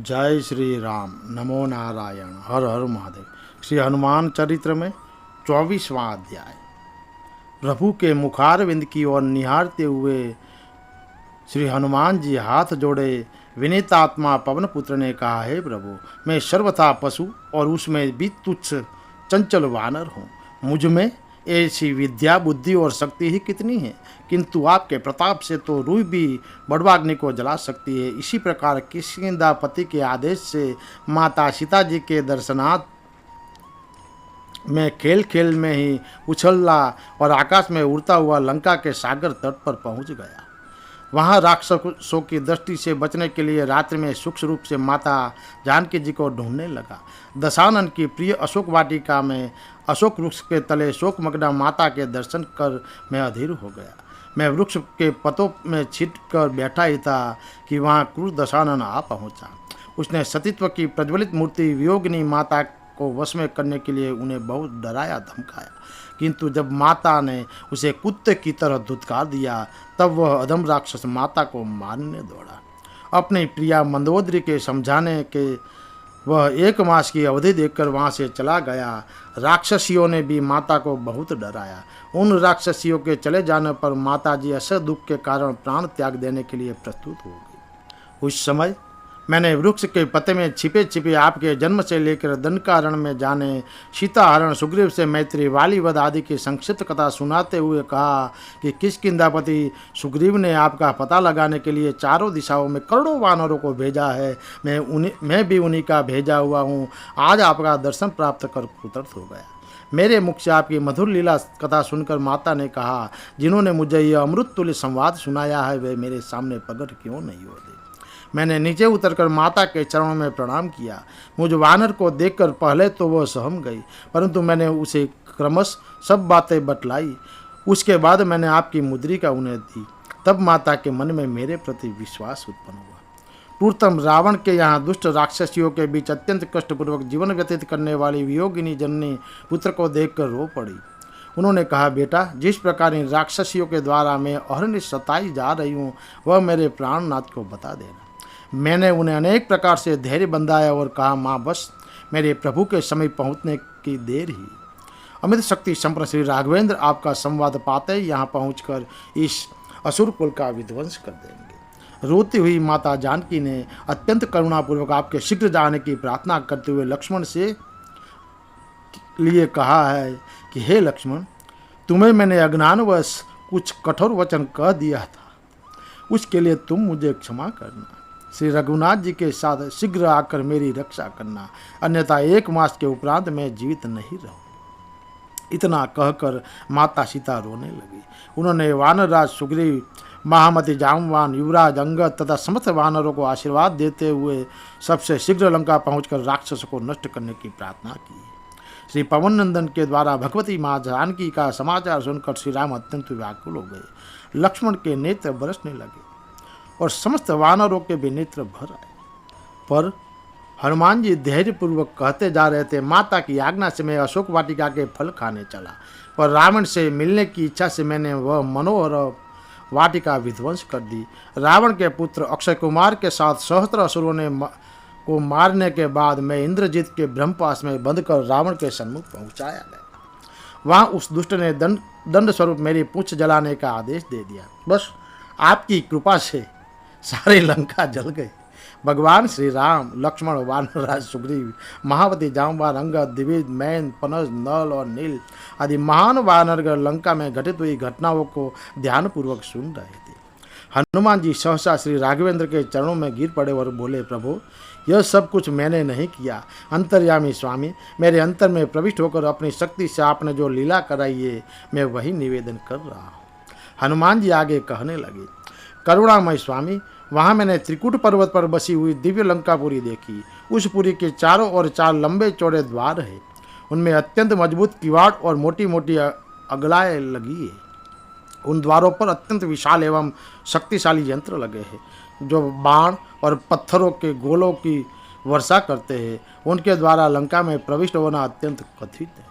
जय श्री राम। नमो नारायण। हर हर महादेव। श्री हनुमान चरित्र में 24वां अध्याय। प्रभु के मुखारविंद की ओर निहारते हुए श्री हनुमान जी हाथ जोड़े विनीतात्मा पवन पुत्र ने कहा, हे प्रभु, मैं सर्वथा पशु और उसमें भी तुच्छ चंचल वानर हूँ। मुझ में ऐसी विद्या बुद्धि और शक्ति ही कितनी है, किंतु आपके प्रताप से तो रूह भी बड़वाग्नि को जला सकती है। इसी प्रकार किष्किंधापति के आदेश से माता सीता जी के दर्शनार्थ मैं खेल खेल में ही उछला और आकाश में उड़ता हुआ लंका के सागर तट पर पहुंच गया। वहाँ राक्षसों की दृष्टि से बचने के लिए रात्रि में सूक्ष्म रूप से माता जानकी जी को ढूंढने लगा। दशानन की प्रिय अशोक वाटिका में अशोक वृक्ष के तले शोकमग्ना माता के दर्शन कर मैं अधीर हो गया। मैं वृक्ष के पतों में छिट कर बैठा ही था कि वहाँ क्रूर दशानन आ पहुँचा। उसने सतीत्व की प्रज्वलित मूर्ति वियोगिनी माता को वश में करने के लिए उन्हें बहुत डराया धमकाया, किंतु जब माता ने उसे कुत्ते की तरह धुतकार दिया तब वह अधम राक्षस माता को मारने दौड़ा। अपनी प्रिया मंदोदरी के समझाने के वह 1 मास की अवधि देखकर वहाँ से चला गया। राक्षसियों ने भी माता को बहुत डराया। उन राक्षसियों के चले जाने पर माता जी असह दुख के कारण प्राण त्याग देने के लिए प्रस्तुत हो गई। उस समय मैंने वृक्ष के पत्ते में छिपे छिपे आपके जन्म से लेकर दंडकारण्य में जाने, सीता हरण, सुग्रीव से मैत्री, वाली वध आदि की संक्षिप्त कथा सुनाते हुए कहा कि किष्किंधापति सुग्रीव ने आपका पता लगाने के लिए चारों दिशाओं में करोड़ों वानरों को भेजा है। मैं भी उन्हीं का भेजा हुआ हूँ। आज आपका दर्शन प्राप्त कर कृतार्थ हो गया। मेरे मुख से आपकी मधुर लीला कथा सुनकर माता ने कहा, जिन्होंने मुझे यह अमृत तुल्य संवाद सुनाया है वे मेरे सामने प्रकट क्यों नहीं होते। मैंने नीचे उतरकर माता के चरणों में प्रणाम किया। मुझ वानर को देखकर पहले तो वह सहम गई, परंतु मैंने उसे क्रमश सब बातें बतलाई। उसके बाद मैंने आपकी मुद्रिका उन्हें दी। तब माता के मन में मेरे प्रति विश्वास उत्पन्न हुआ। क्रूरतम रावण के यहाँ दुष्ट राक्षसियों के बीच अत्यंत कष्टपूर्वक जीवन व्यतीत करने वाली वियोगिनी जननी पुत्र को देखकर रो पड़ी। उन्होंने कहा, बेटा, जिस प्रकार इन राक्षसियों के द्वारा मैं अहरनिश सताई जा रही हूँ वह मेरे प्राणनाथ को बता देना। मैंने उन्हें अनेक प्रकार से धैर्य बंधाया और कहा, माँ, बस मेरे प्रभु के समीप पहुँचने की देर ही। अमित शक्ति संपन्न श्री राघवेंद्र आपका संवाद पाते ही यहाँ पहुँचकर इस असुर कुल का विध्वंस कर देंगे। रोती हुई माता जानकी ने अत्यंत करुणापूर्वक आपके शीघ्र जाने की प्रार्थना करते हुए लक्ष्मण से लिए कहा है कि हे लक्ष्मण, तुम्हें मैंने अज्ञानवश कुछ कठोर वचन कह दिया था, उसके लिए तुम मुझे क्षमा करना। श्री रघुनाथ जी के साथ शीघ्र आकर मेरी रक्षा करना, अन्यथा 1 मास के उपरांत मैं जीवित नहीं रहूँ। इतना कहकर माता सीता रोने लगी। उन्होंने वानरराज सुग्रीव, महामती जाम्बवान, युवराज अंगद तथा समस्त वानरों को आशीर्वाद देते हुए सबसे शीघ्र लंका पहुंचकर राक्षसों को नष्ट करने की प्रार्थना की। श्री पवन नंदन के द्वारा भगवती माँ जानकी का समाचार सुनकर श्री राम अत्यंत व्याकुल हो गए। लक्ष्मण के नेत्र बरसने लगे और समस्त वानरों के भी नेत्र भर आए। पर हनुमान जी धैर्यपूर्वक कहते जा रहे थे, माता की आज्ञा से मैं अशोक वाटिका के फल खाने चला, पर रावण से मिलने की इच्छा से मैंने वह मनोहर वाटिका विध्वंस कर दी। रावण के पुत्र अक्षय कुमार के साथ सहस्त्र असुरों ने को मारने के बाद मैं इंद्रजीत के ब्रह्मपास में बंद कर रावण के सन्मुख पहुंचाया गया। वहाँ उस दुष्ट ने दंड स्वरूप मेरी पूंछ जलाने का आदेश दे दिया। बस आपकी कृपा से सारी लंका जल गई। भगवान श्री राम, लक्ष्मण, वानरराज सुग्रीव, महावती जाम्बवान, अंगद, दिविज, मैन, पनस, नल और नील आदि महान वानरगण लंका में घटित हुई घटनाओं को ध्यानपूर्वक सुन रहे थे। हनुमान जी सहसा श्री राघवेंद्र के चरणों में गिर पड़े और बोले, प्रभु, यह सब कुछ मैंने नहीं किया। अंतर्यामी स्वामी, मेरे अंतर में प्रविष्ट होकर अपनी शक्ति से आपने जो लीला कराई है मैं वही निवेदन कर रहा हूँ। हनुमान जी आगे कहने लगे, करुणामय स्वामी, वहाँ मैंने त्रिकुट पर्वत पर बसी हुई दिव्य लंकापुरी देखी। उस पुरी के चारों ओर 4 लंबे चौड़े द्वार है। उनमें अत्यंत मजबूत किवाड़ और मोटी मोटी अगलाएँ लगी है। उन द्वारों पर अत्यंत विशाल एवं शक्तिशाली यंत्र लगे हैं जो बाण और पत्थरों के गोलों की वर्षा करते हैं। उनके द्वारा लंका में प्रविष्ट होना अत्यंत कथित है।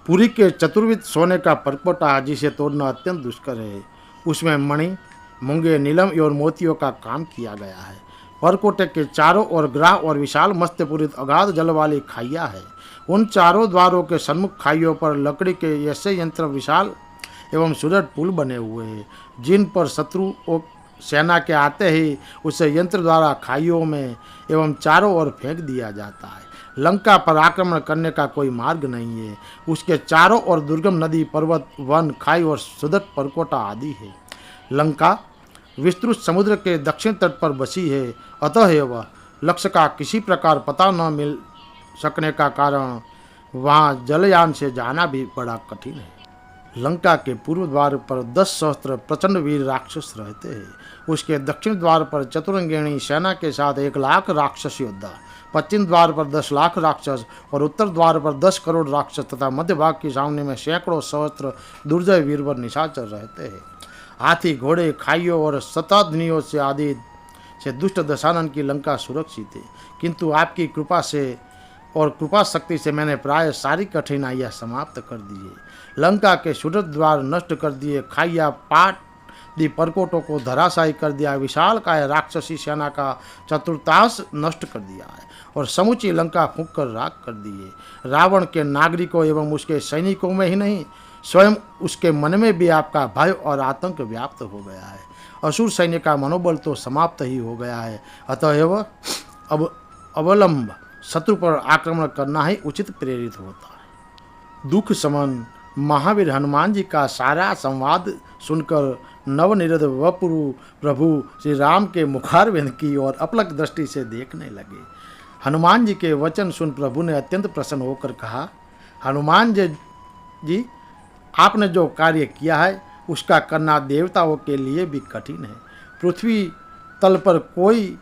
पुरी के चतुर्विध सोने का परपोटा जिसे तोड़ना अत्यंत दुष्कर है। उसमें मणि, मूंगे, नीलम और मोतियों का काम किया गया है। परकोटे के चारों ओर ग्राह और विशाल मत्स्यपूरित अगाध जल वाली खाइयाँ है। उन चारों द्वारों के सन्मुख खाइयों पर लकड़ी के ऐसे यंत्र विशाल एवं सुदृढ़ पुल बने हुए हैं, जिन पर शत्रु और सेना के आते ही उसे यंत्र द्वारा खाइयों में एवं चारों ओर फेंक दिया जाता है। लंका पर आक्रमण करने का कोई मार्ग नहीं है। उसके चारों ओर दुर्गम नदी, पर्वत, वन, खाई और सुदृढ़ परकोटा आदि है। लंका विस्तृत समुद्र के दक्षिण तट पर बसी है, अतः वह लक्ष्य का किसी प्रकार पता न मिल सकने का कारण वहाँ जलयान से जाना भी बड़ा कठिन है। लंका के पूर्व द्वार पर 10 सहस्त्र प्रचंड वीर राक्षस रहते हैं। उसके दक्षिण द्वार पर चतुरंगिणी सेना के साथ 1 लाख राक्षस योद्धा, पश्चिम द्वार पर 10 लाख राक्षस और उत्तर द्वार पर 10 करोड़ राक्षस तथा मध्य भाग की सामने में सैकड़ों सहस्त्र दुर्जय वीरवर निशाचर रहते हैं। हाथी, घोड़े, खाइयों और शताध्नियों से आदि से दुष्ट दशानन की लंका सुरक्षित है, किंतु आपकी कृपा से और कृपा शक्ति से मैंने प्राय सारी कठिनाइयाँ समाप्त कर दी है। लंका के सुदृढ़ द्वार नष्ट कर दिए, खाइया पाट दी, परकोटों को धराशायी कर दिया, विशाल काय राक्षसी सेना का चतुर्थांश नष्ट कर दिया है और समूची लंका फूंक कर राख कर दी है। रावण के नागरिकों एवं उसके सैनिकों में ही नहीं, स्वयं उसके मन में भी आपका भय और आतंक व्याप्त हो गया है। असुर सैन्य का मनोबल तो समाप्त ही हो गया है, अतएव अब अवलंब शत्रु पर आक्रमण करना ही उचित प्रेरित होता है। दुख समन महावीर हनुमान जी का सारा संवाद सुनकर नवनिरध वपुरु प्रभु श्री राम के मुखारविंद की ओर अपलक दृष्टि से देखने लगे। हनुमान जी के वचन सुन प्रभु ने अत्यंत प्रसन्न होकर कहा, हनुमान जी, आपने जो कार्य किया है उसका करना देवताओं के लिए भी कठिन है। पृथ्वी तल पर कोई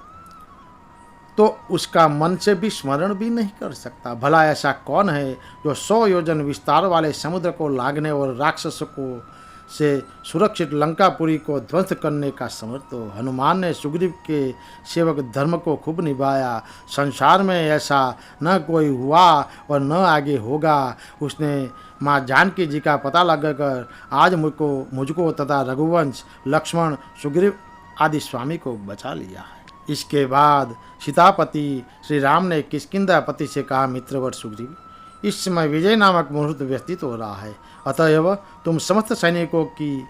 तो उसका मन से भी स्मरण भी नहीं कर सकता। भला ऐसा कौन है जो 100 योजन विस्तार वाले समुद्र को लागने और राक्षसों को से सुरक्षित लंकापुरी को ध्वंस करने का समर्थ हो। हनुमान ने सुग्रीव के सेवक धर्म को खूब निभाया। संसार में ऐसा न कोई हुआ और न आगे होगा। उसने माँ जानकी जी का पता लगाकर आज मुझको तथा रघुवंश, लक्ष्मण, सुग्रीव आदि स्वामी को बचा लिया है। इसके बाद सीतापति श्री राम ने किष्किंधापति से कहा, मित्रवर सुग्रीव, इस समय विजय नामक मुहूर्त व्यतीत हो रहा है, अतएव तुम समस्त सैनिकों की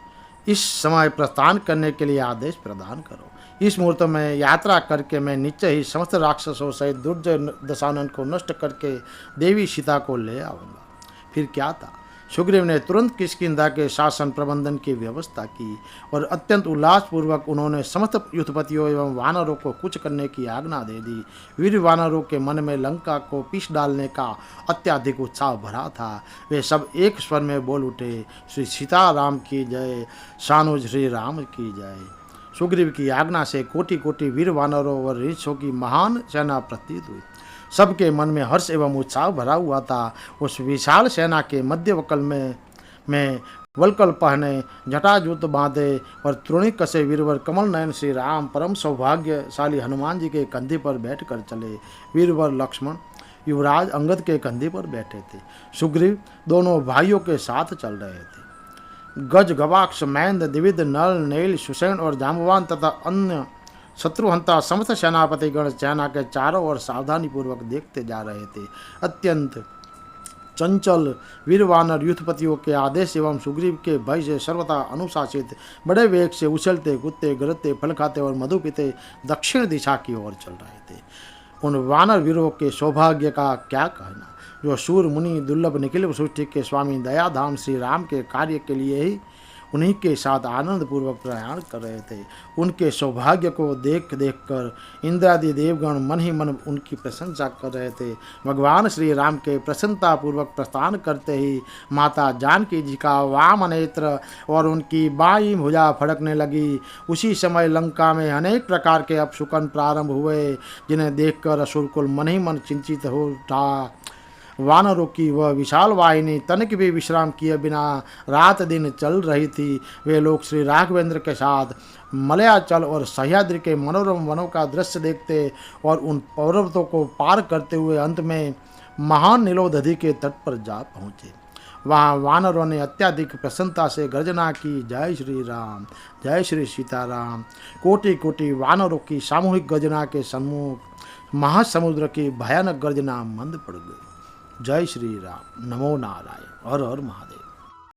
इस समय प्रस्थान करने के लिए आदेश प्रदान करो। इस मुहूर्त में यात्रा करके मैं निश्चय ही समस्त राक्षसों सहित दुर्जय दशानन को नष्ट करके देवी सीता को ले आऊँगा। फिर क्या था, सुग्रीव ने तुरंत किष्किंधा के शासन प्रबंधन की व्यवस्था की और अत्यंत उल्लासपूर्वक उन्होंने समस्त युद्धपतियों एवं वानरों को कुछ करने की आज्ञा दे दी। वीर वानरों के मन में लंका को पीस डालने का अत्याधिक उत्साह भरा था। वे सब एक स्वर में बोल उठे, श्री सीताराम की जय, सानुज श्री राम की जय। सुग्रीव की आज्ञा से कोटि कोटि वीर वानरों और ऋषियों की महान सेना प्रतीत हुई। सबके मन में हर्ष एवं उत्साह भरा हुआ था। उस विशाल सेना के मध्य वकल में वलकल पहने, जटाजूत बांधे और त्रोणी कसे वीरवर कमल नयन श्री राम परम सौभाग्यशाली हनुमान जी के कंधे पर बैठकर चले। वीरवर लक्ष्मण युवराज अंगद के कंधे पर बैठे थे। सुग्रीव दोनों भाइयों के साथ चल रहे थे। गज, गवाक्ष, मैंद, द्विविद, नल, नील, सुषेण और जाम्बवान तथा अन्य शत्रुहंता समस्त सेनापतिगण सेना के चारों ओर सावधानी पूर्वक देखते जा रहे थे। अत्यंत चंचल वीर वानर युद्धपतियों के आदेश एवं सुग्रीव के भय से सर्वथा अनुशासित बड़े वेग से उछलते, कूदते, गरजते, फल खाते और मधु पीते दक्षिण दिशा की ओर चल रहे थे। उन वानर वीरों के सौभाग्य का क्या कहना, जो सूर मुनि दुर्लभ निखिल सृष्टि के स्वामी दयाधाम श्री राम के कार्य के लिए ही उन्हीं के साथ आनंद पूर्वक प्रयाण कर रहे थे। उनके सौभाग्य को देख कर इंद्रादि देवगण मन ही मन उनकी प्रशंसा कर रहे थे। भगवान श्री राम के प्रसन्नता पूर्वक प्रस्थान करते ही माता जानकी जी का वाम नेत्र और उनकी बाईं भुजा फड़कने लगी। उसी समय लंका में अनेक प्रकार के अपशुकन प्रारंभ हुए, जिन्हें देखकर असुरकुल मन ही मन चिंतित हो उठा। वानरों की वह विशाल वाहिनी तनिक भी विश्राम किए बिना रात दिन चल रही थी। वे लोग श्री राघवेंद्र के साथ मलयाचल और सह्याद्री के मनोरम वनों का दृश्य देखते और उन पर्वतों को पार करते हुए अंत में महान नीलोदधि के तट पर जा पहुँचे। वहाँ वानरों ने अत्यधिक प्रसन्नता से गर्जना की, जय श्री राम, जय श्री सीताराम। कोटि कोटि वानरों की सामूहिक गर्जना के सम्मुख महासमुद्र की भयानक गर्जना मंद पड़ गई। जय श्री राम, नमो नारायण, हर हर महादेव।